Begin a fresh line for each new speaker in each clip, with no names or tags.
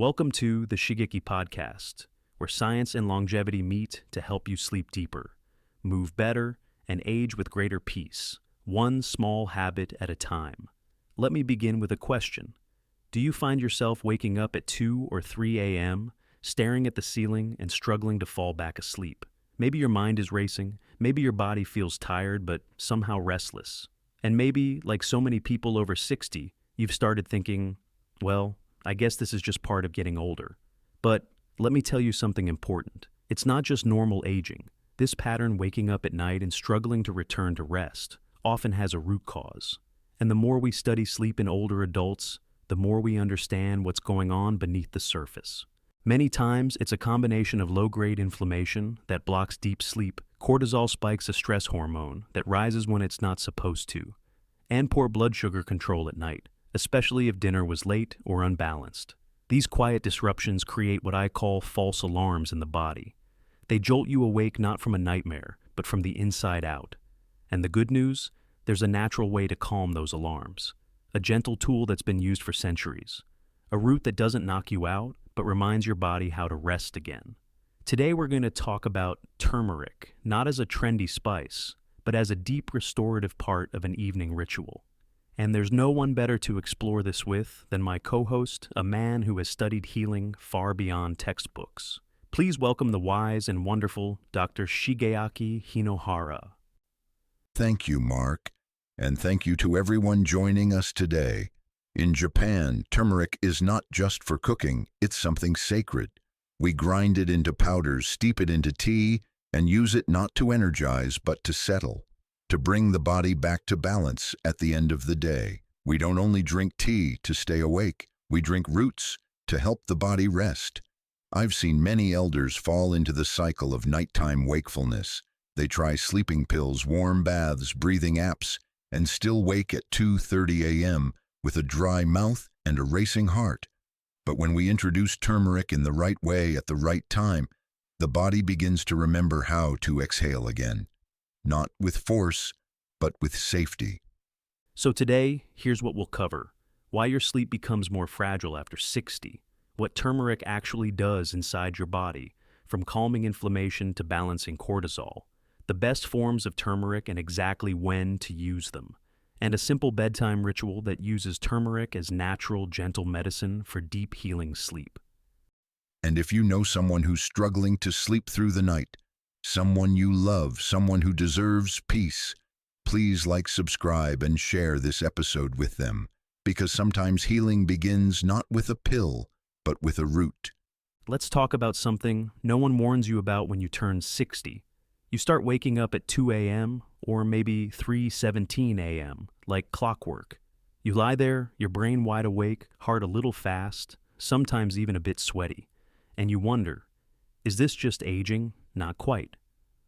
Welcome to the Shigeaki Podcast, where science and longevity meet to help you sleep deeper, move better, and age with greater peace, one small habit at a time. Let me begin with a question. Do you find yourself waking up at 2 or 3 a.m., staring at the ceiling and struggling to fall back asleep? Maybe your mind is racing, maybe your body feels tired but somehow restless. And maybe, like so many people over 60, you've started thinking, well, I guess this is just part of getting older. But let me tell you something important. It's not just normal aging. This pattern, waking up at night and struggling to return to rest, often has a root cause. And the more we study sleep in older adults, the more we understand what's going on beneath the surface. Many times, it's a combination of low-grade inflammation that blocks deep sleep, cortisol spikes, a stress hormone that rises when it's not supposed to, and poor blood sugar control at night, especially if dinner was late or unbalanced. These quiet disruptions create what I call false alarms in the body. They jolt you awake not from a nightmare, but from the inside out. And the good news? There's a natural way to calm those alarms. A gentle tool that's been used for centuries. A root that doesn't knock you out, but reminds your body how to rest again. Today we're going to talk about turmeric, not as a trendy spice, but as a deep restorative part of an evening ritual. And there's no one better to explore this with than my co-host, a man who has studied healing far beyond textbooks. Please welcome the wise and wonderful Dr. Shigeaki Hinohara.
Thank you, Mark, and thank you to everyone joining us today. In Japan, turmeric is not just for cooking, it's something sacred. We grind it into powders, steep it into tea, and use it not to energize but to settle, to bring the body back to balance at the end of the day. We don't only drink tea to stay awake, we drink roots to help the body rest. I've seen many elders fall into the cycle of nighttime wakefulness. They try sleeping pills, warm baths, breathing apps, and still wake at 2:30 a.m. with a dry mouth and a racing heart. But when we introduce turmeric in the right way at the right time, the body begins to remember how to exhale again. Not with force, but with safety.
So today, here's what we'll cover. Why your sleep becomes more fragile after 60. What turmeric actually does inside your body, from calming inflammation to balancing cortisol. The best forms of turmeric and exactly when to use them. And a simple bedtime ritual that uses turmeric as natural, gentle medicine for deep healing sleep.
And if you know someone who's struggling to sleep through the night, someone you love, someone who deserves peace, please like, subscribe, and share this episode with them, because sometimes healing begins not with a pill, but with a root.
Let's talk about something no one warns you about when you turn 60. You start waking up at 2 a.m. or maybe 3:17 a.m., like clockwork. You lie there, your brain wide awake, heart a little fast, sometimes even a bit sweaty, and you wonder, is this just aging? Not quite.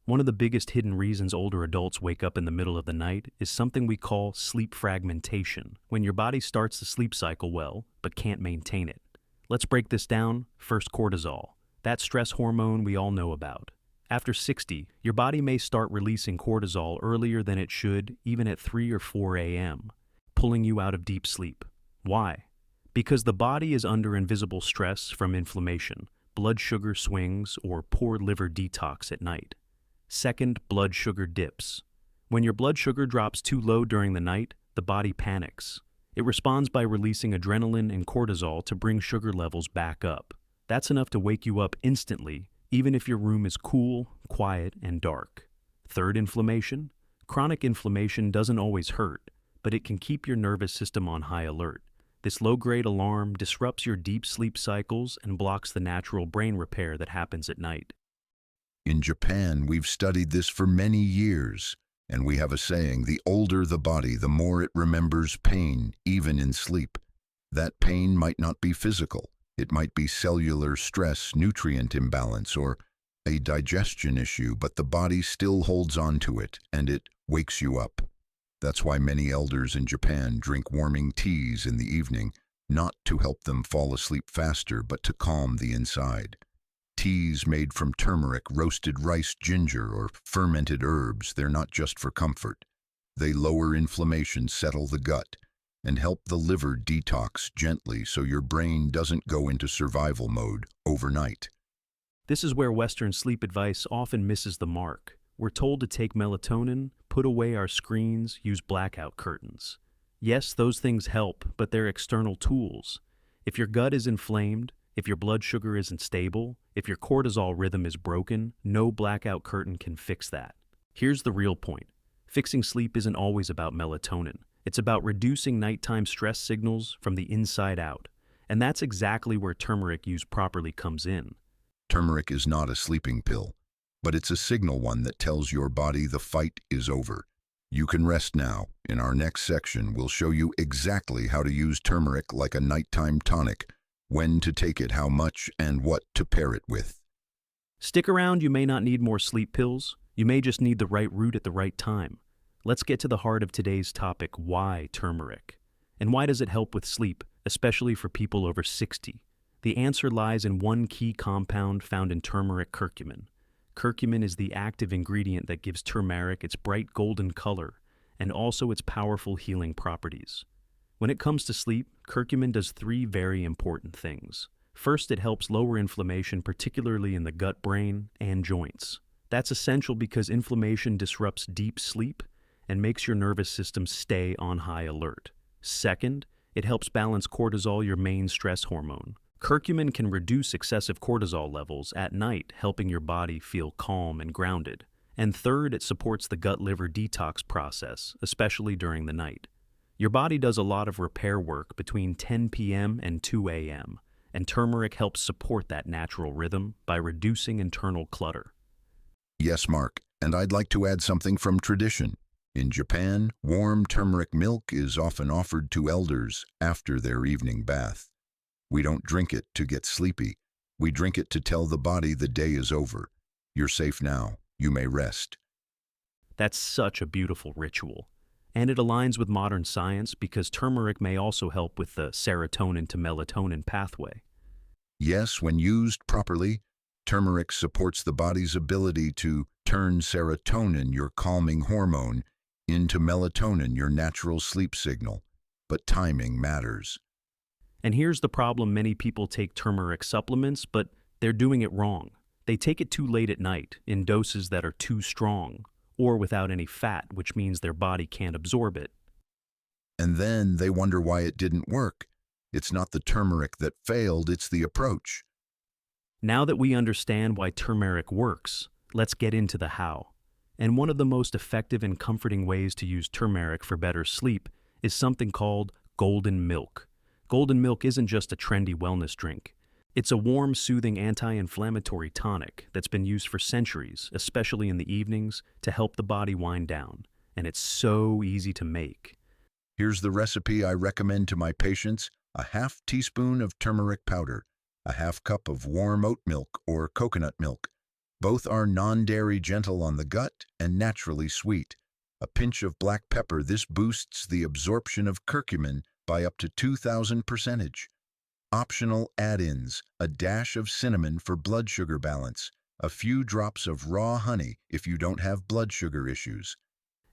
One of the biggest hidden reasons older adults wake up in the middle of the night is something we call sleep fragmentation, when your body starts the sleep cycle well, but can't maintain it. Let's break this down. First, cortisol, that stress hormone we all know about. After 60, your body may start releasing cortisol earlier than it should, even at 3 or 4 a.m., pulling you out of deep sleep. Why? Because the body is under invisible stress from inflammation, blood sugar swings, or poor liver detox at night. Second, blood sugar dips. When your blood sugar drops too low during the night, the body panics. It responds by releasing adrenaline and cortisol to bring sugar levels back up. That's enough to wake you up instantly, even if your room is cool, quiet, and dark. Third, inflammation. Chronic inflammation doesn't always hurt, but it can keep your nervous system on high alert. This low-grade alarm disrupts your deep sleep cycles and blocks the natural brain repair that happens at night.
In Japan, we've studied this for many years, and we have a saying, the older the body, the more it remembers pain, even in sleep. That pain might not be physical. It might be cellular stress, nutrient imbalance, or a digestion issue, but the body still holds on to it, and it wakes you up. That's why many elders in Japan drink warming teas in the evening, not to help them fall asleep faster, but to calm the inside. Teas made from turmeric, roasted rice, ginger, or fermented herbs, they're not just for comfort. They lower inflammation, settle the gut, and help the liver detox gently so your brain doesn't go into survival mode overnight.
This is where Western sleep advice often misses the mark. We're told to take melatonin, put away our screens, use blackout curtains. Yes, those things help, but they're external tools. If your gut is inflamed, if your blood sugar isn't stable, if your cortisol rhythm is broken, no blackout curtain can fix that. Here's the real point. Fixing sleep isn't always about melatonin. It's about reducing nighttime stress signals from the inside out. And that's exactly where turmeric used properly comes in.
Turmeric is not a sleeping pill, but it's a signal one that tells your body the fight is over. You can rest now. In our next section, we'll show you exactly how to use turmeric like a nighttime tonic, when to take it, how much, and what to pair it with.
Stick around, you may not need more sleep pills. You may just need the right root at the right time. Let's get to the heart of today's topic, why turmeric? And why does it help with sleep, especially for people over 60? The answer lies in one key compound found in turmeric, curcumin. Curcumin is the active ingredient that gives turmeric its bright golden color and also its powerful healing properties. When it comes to sleep, curcumin does three very important things. First, it helps lower inflammation, particularly in the gut, brain, and joints. That's essential because inflammation disrupts deep sleep and makes your nervous system stay on high alert. Second, it helps balance cortisol, your main stress hormone. Curcumin can reduce excessive cortisol levels at night, helping your body feel calm and grounded. And third, it supports the gut-liver detox process, especially during the night. Your body does a lot of repair work between 10 p.m. and 2 a.m., and turmeric helps support that natural rhythm by reducing internal clutter.
Yes, Mark, and I'd like to add something from tradition. In Japan, warm turmeric milk is often offered to elders after their evening bath. We don't drink it to get sleepy. We drink it to tell the body the day is over. You're safe now. You may rest.
That's such a beautiful ritual. And it aligns with modern science because turmeric may also help with the serotonin to melatonin pathway.
Yes, when used properly, turmeric supports the body's ability to turn serotonin, your calming hormone, into melatonin, your natural sleep signal. But timing matters.
And here's the problem: many people take turmeric supplements, but they're doing it wrong. They take it too late at night, in doses that are too strong, or without any fat, which means their body can't absorb it.
And then they wonder why it didn't work. It's not the turmeric that failed, it's the approach.
Now that we understand why turmeric works, let's get into the how. And one of the most effective and comforting ways to use turmeric for better sleep is something called golden milk. Golden milk isn't just a trendy wellness drink. It's a warm, soothing, anti-inflammatory tonic that's been used for centuries, especially in the evenings, to help the body wind down. And it's so easy to make.
Here's the recipe I recommend to my patients: a half teaspoon of turmeric powder, a half cup of warm oat milk or coconut milk. Both are non-dairy, gentle on the gut, and naturally sweet. A pinch of black pepper. This boosts the absorption of curcumin by up to 2,000%. Optional add-ins: a dash of cinnamon for blood sugar balance, a few drops of raw honey if you don't have blood sugar issues.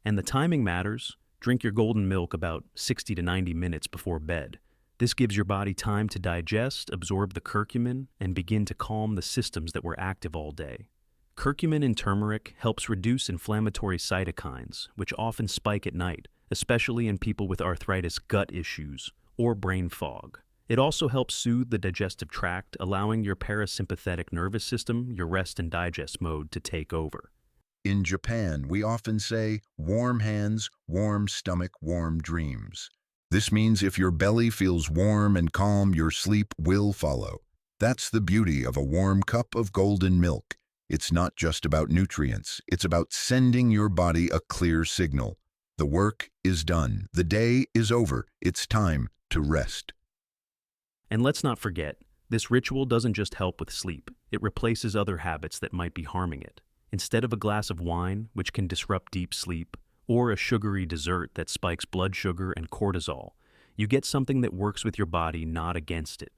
And the timing matters. Drink your golden milk about 60 to 90 minutes before bed. This gives your body time to digest, absorb the curcumin, and begin to calm the systems that were active all day. Curcumin in turmeric helps reduce inflammatory cytokines, which often spike at night, especially in people with arthritis, gut issues, or brain fog. It also helps soothe the digestive tract, allowing your parasympathetic nervous system, your rest and digest mode, to take over.
In Japan, we often say, warm hands, warm stomach, warm dreams. This means if your belly feels warm and calm, your sleep will follow. That's the beauty of a warm cup of golden milk. It's not just about nutrients. It's about sending your body a clear signal. The work is done. The day is over. It's time to rest.
And let's not forget, this ritual doesn't just help with sleep. It replaces other habits that might be harming it. Instead of a glass of wine, which can disrupt deep sleep, or a sugary dessert that spikes blood sugar and cortisol, you get something that works with your body, not against it.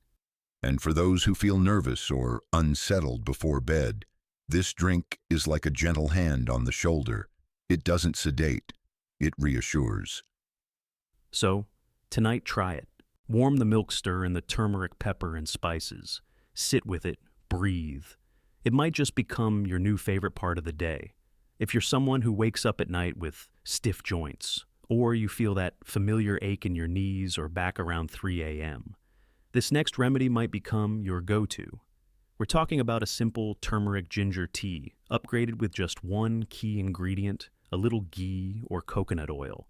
And for those who feel nervous or unsettled before bed, this drink is like a gentle hand on the shoulder. It doesn't sedate, it reassures.
So, Tonight, try it. Warm the milk stir in the turmeric, pepper, and spices. Sit with it, breathe. It might just become your new favorite part of the day. If you're someone who wakes up at night with stiff joints, or you feel that familiar ache in your knees or back around 3 a.m., this next remedy might become your go-to. We're talking about a simple turmeric ginger tea, upgraded with just one key ingredient, a little ghee or coconut oil.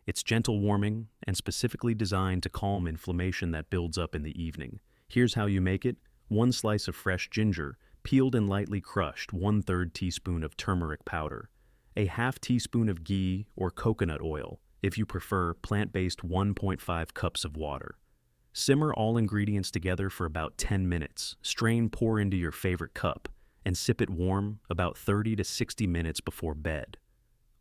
It's gentle warming and specifically designed to calm inflammation that builds up in the evening. Here's how you make it. 1 slice of fresh ginger, peeled and lightly crushed, 1/3 teaspoon of turmeric powder, a half teaspoon of ghee or coconut oil, if you prefer plant-based 1.5 cups of water. Simmer all ingredients together for about 10 minutes, strain, pour into your favorite cup, and sip it warm about 30 to 60 minutes before bed.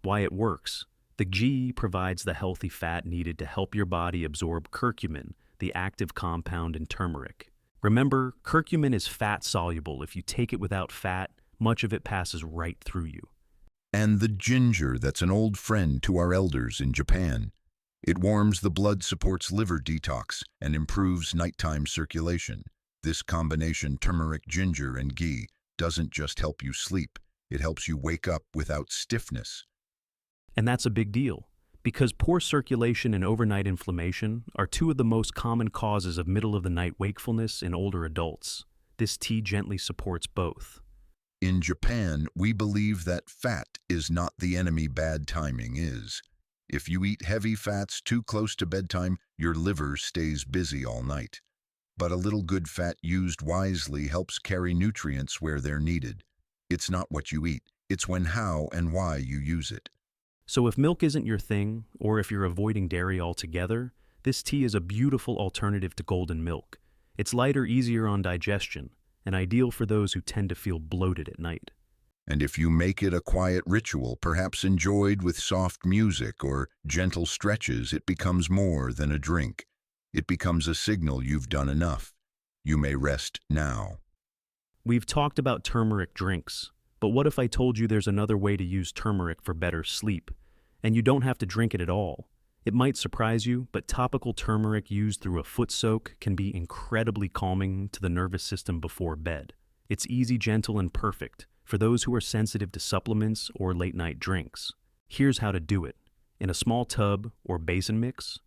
Why it works. The ghee provides the healthy fat needed to help your body absorb curcumin, the active compound in turmeric. Remember, curcumin is fat-soluble. If you take it without fat, much of it passes right through you.
And the ginger, that's an old friend to our elders in Japan. It warms the blood, supports liver detox, and improves nighttime circulation. This combination, turmeric, ginger, and ghee, doesn't just help you sleep, it helps you wake up without stiffness.
And that's a big deal, because poor circulation and overnight inflammation are 2 of the most common causes of middle-of-the-night wakefulness in older adults. This tea gently supports both.
In Japan, we believe that fat is not the enemy, bad timing is. If you eat heavy fats too close to bedtime, your liver stays busy all night. But a little good fat used wisely helps carry nutrients where they're needed. It's not what you eat, it's when, how, and why you use it.
So if milk isn't your thing, or if you're avoiding dairy altogether, this tea is a beautiful alternative to golden milk. It's lighter, easier on digestion, and ideal for those who tend to feel bloated at night.
And if you make it a quiet ritual, perhaps enjoyed with soft music or gentle stretches, it becomes more than a drink. It becomes a signal you've done enough. You may rest now.
We've talked about turmeric drinks, but what if I told you there's another way to use turmeric for better sleep? And you don't have to drink it at all. It might surprise you, but topical turmeric used through a foot soak can be incredibly calming to the nervous system before bed. It's easy, gentle, and perfect for those who are sensitive to supplements or late-night drinks. Here's how to do it. In a small tub or basin mix,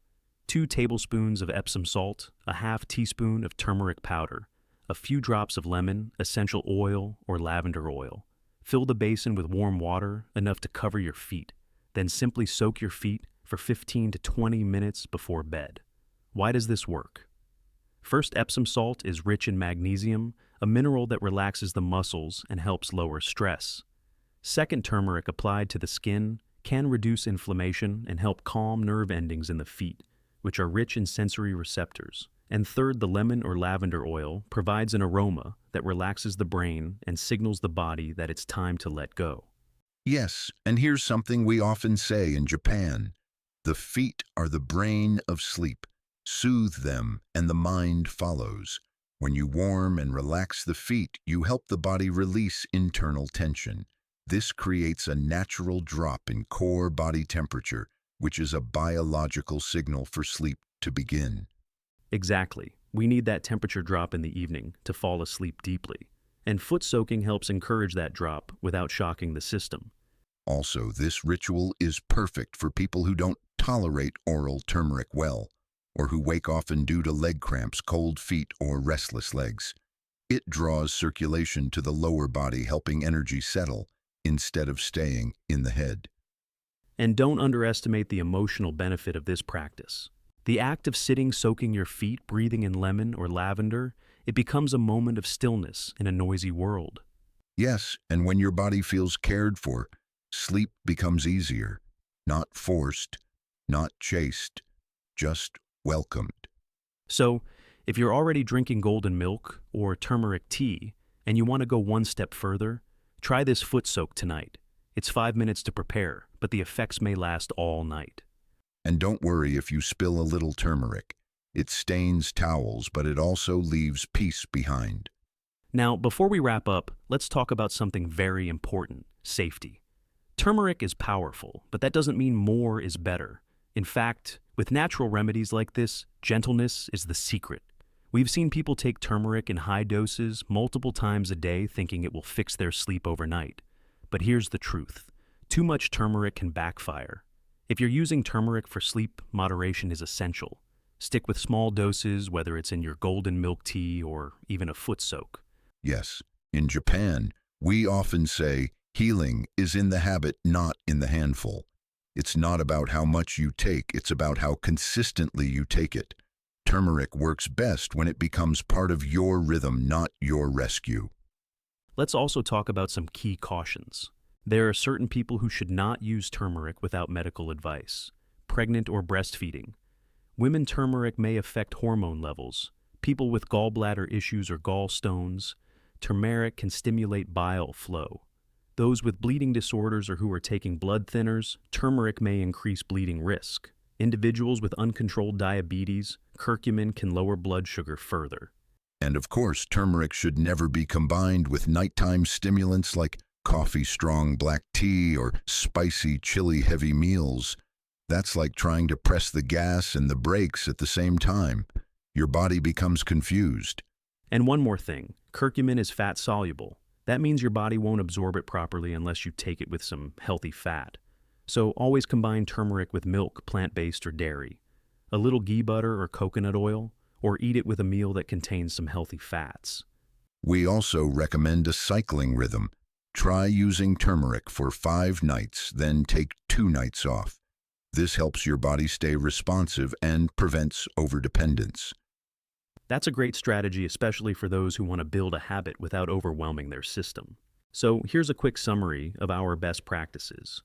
2 tablespoons of Epsom salt, a half teaspoon of turmeric powder, a few drops of lemon, essential oil, or lavender oil. Fill the basin with warm water, enough to cover your feet. Then simply soak your feet for 15 to 20 minutes before bed. Why does this work? First, Epsom salt is rich in magnesium, a mineral that relaxes the muscles and helps lower stress. Second, turmeric applied to the skin can reduce inflammation and help calm nerve endings in the feet, which are rich in sensory receptors. And third, the lemon or lavender oil provides an aroma that relaxes the brain and signals the body that it's time to let go.
Yes, and here's something we often say in Japan. The feet are the brain of sleep. Soothe them, and the mind follows. When you warm and relax the feet, you help the body release internal tension. This creates a natural drop in core body temperature, which is a biological signal for sleep to begin.
Exactly. We need that temperature drop in the evening to fall asleep deeply. And foot soaking helps encourage that drop without shocking the system.
Also, this ritual is perfect for people who don't tolerate oral turmeric well, or who wake often due to leg cramps, cold feet, or restless legs. It draws circulation to the lower body, helping energy settle instead of staying in the head.
And don't underestimate the emotional benefit of this practice. The act of sitting, soaking your feet, breathing in lemon or lavender, it becomes a moment of stillness in a noisy world.
Yes, and when your body feels cared for, sleep becomes easier, not forced, not chased, just welcomed.
So, if you're already drinking golden milk or turmeric tea and you want to go one step further, try this foot soak tonight. It's 5 minutes to prepare, but the effects may last all night.
And don't worry if you spill a little turmeric. It stains towels, but it also leaves peace behind.
Now, before we wrap up, let's talk about something very important: safety. Turmeric is powerful, but that doesn't mean more is better. In fact, With natural remedies like this, gentleness is the secret. We've seen people take turmeric in high doses multiple times a day thinking it will fix their sleep overnight. But here's the truth. Too much turmeric can backfire. If you're using turmeric for sleep, moderation is essential. Stick with small doses, whether it's in your golden milk tea or even a foot soak.
Yes, in Japan, we often say healing is in the habit, not in the handful. It's not about how much you take, it's about how consistently you take it. Turmeric works best when it becomes part of your rhythm, not your rescue.
Let's also talk about some key cautions. There are certain people who should not use turmeric without medical advice. Pregnant or breastfeeding. Women, turmeric may affect hormone levels. People with gallbladder issues or gallstones. Turmeric can stimulate bile flow. Those with bleeding disorders or who are taking blood thinners, turmeric may increase bleeding risk. Individuals with uncontrolled diabetes, curcumin can lower blood sugar further.
And of course, turmeric should never be combined with nighttime stimulants like coffee-strong black tea or spicy, chili, heavy meals. That's like trying to press the gas and the brakes at the same time. Your body becomes confused.
And one more thing, curcumin is fat-soluble. That means your body won't absorb it properly unless you take it with some healthy fat. So always combine turmeric with milk, plant-based or dairy, a little ghee butter or coconut oil, or eat it with a meal that contains some healthy fats.
We also recommend a cycling rhythm. Try using turmeric for 5 nights, then take 2 nights off. This helps your body stay responsive and prevents overdependence.
That's a great strategy, especially for those who want to build a habit without overwhelming their system. So here's a quick summary of our best practices.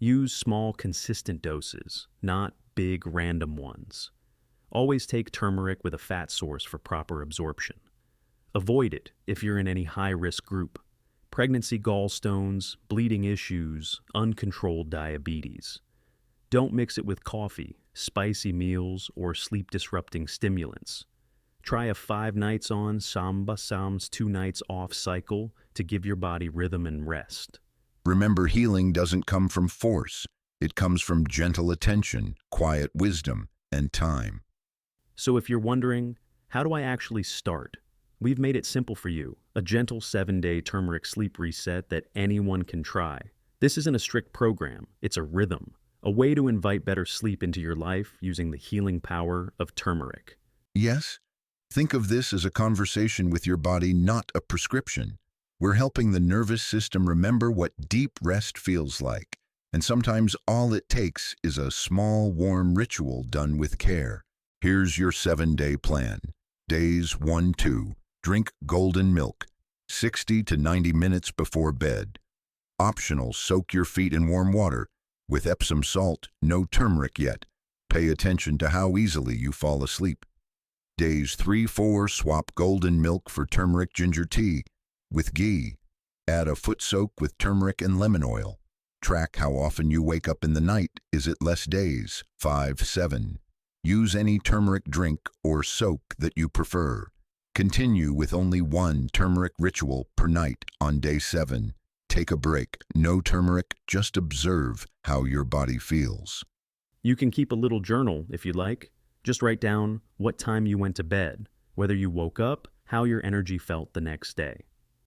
Use small, consistent doses, not big, random ones. Always take turmeric with a fat source for proper absorption. Avoid it if you're in any high-risk group. Pregnancy, gallstones, bleeding issues, uncontrolled diabetes. Don't mix it with coffee, spicy meals, or sleep-disrupting stimulants. Try a 5 nights on, samba sams 2 nights off cycle to give your body rhythm and rest.
Remember, healing doesn't come from force. It comes from gentle attention, quiet wisdom, and time.
So if you're wondering, how do I actually start? We've made it simple for you, a gentle 7-day turmeric sleep reset that anyone can try. This isn't a strict program, it's a rhythm, a way to invite better sleep into your life using the healing power of turmeric.
Yes? Think of this as a conversation with your body, not a prescription. We're helping the nervous system remember what deep rest feels like, and sometimes all it takes is a small, warm ritual done with care. Here's your 7-day plan. Days 1-2. Drink golden milk, 60 to 90 minutes before bed. Optional, soak your feet in warm water. With Epsom salt, no turmeric yet. Pay attention to how easily you fall asleep. Days 3-4, swap golden milk for turmeric ginger tea with ghee. Add a foot soak with turmeric and lemon oil. Track how often you wake up in the night. Is it less days? 5-7. Use any turmeric drink or soak that you prefer. Continue with only 1 turmeric ritual per night on day 7. Take a break. No turmeric, just observe how your body feels.
You can keep a little journal if you'd like. Just write down what time you went to bed, whether you woke up, how your energy felt the next day.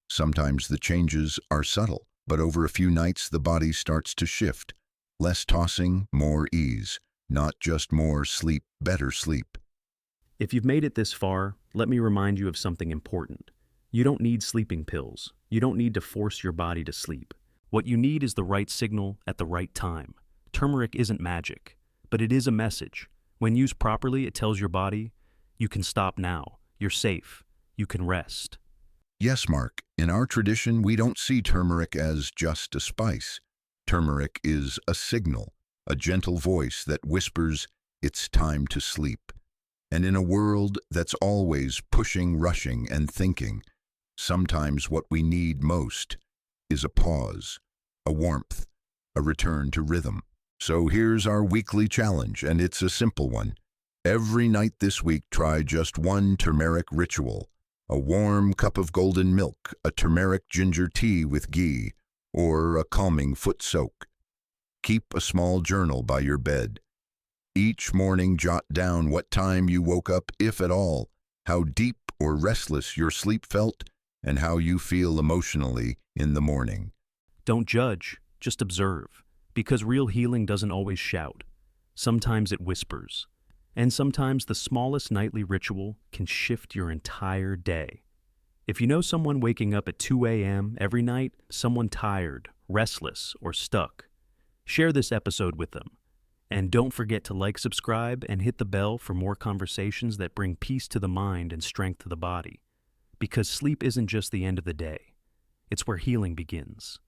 Sometimes the changes are subtle, but over a few nights the body starts to shift. Less tossing, more ease. Not just more sleep, better sleep.
If you've made it this far, let me remind you of something important. You don't need sleeping pills. You don't need to force your body to sleep. What you need is the right signal at the right time. Turmeric isn't magic, but it is a message. When used properly, it tells your body, you can stop now, you're safe, you can rest.
Yes, Mark, in our tradition, we don't see turmeric as just a spice. Turmeric is a signal, a gentle voice that whispers, it's time to sleep. And in a world that's always pushing, rushing, and thinking, sometimes what we need most is a pause, a warmth, a return to rhythm. So here's our weekly challenge, and it's a simple one. Every night this week, try just 1 turmeric ritual. A warm cup of golden milk, a turmeric ginger tea with ghee, or a calming foot soak. Keep a small journal by your bed. Each morning, jot down what time you woke up, if at all, how deep or restless your sleep felt, and how you feel emotionally in the morning.
Don't judge, just observe, because real healing doesn't always shout. Sometimes it whispers, and sometimes the smallest nightly ritual can shift your entire day. If you know someone waking up at 2 a.m. every night, someone tired, restless, or stuck, share this episode with them. And don't forget to like, subscribe, and hit the bell for more conversations that bring peace to the mind and strength to the body. Because sleep isn't just the end of the day. It's where healing begins.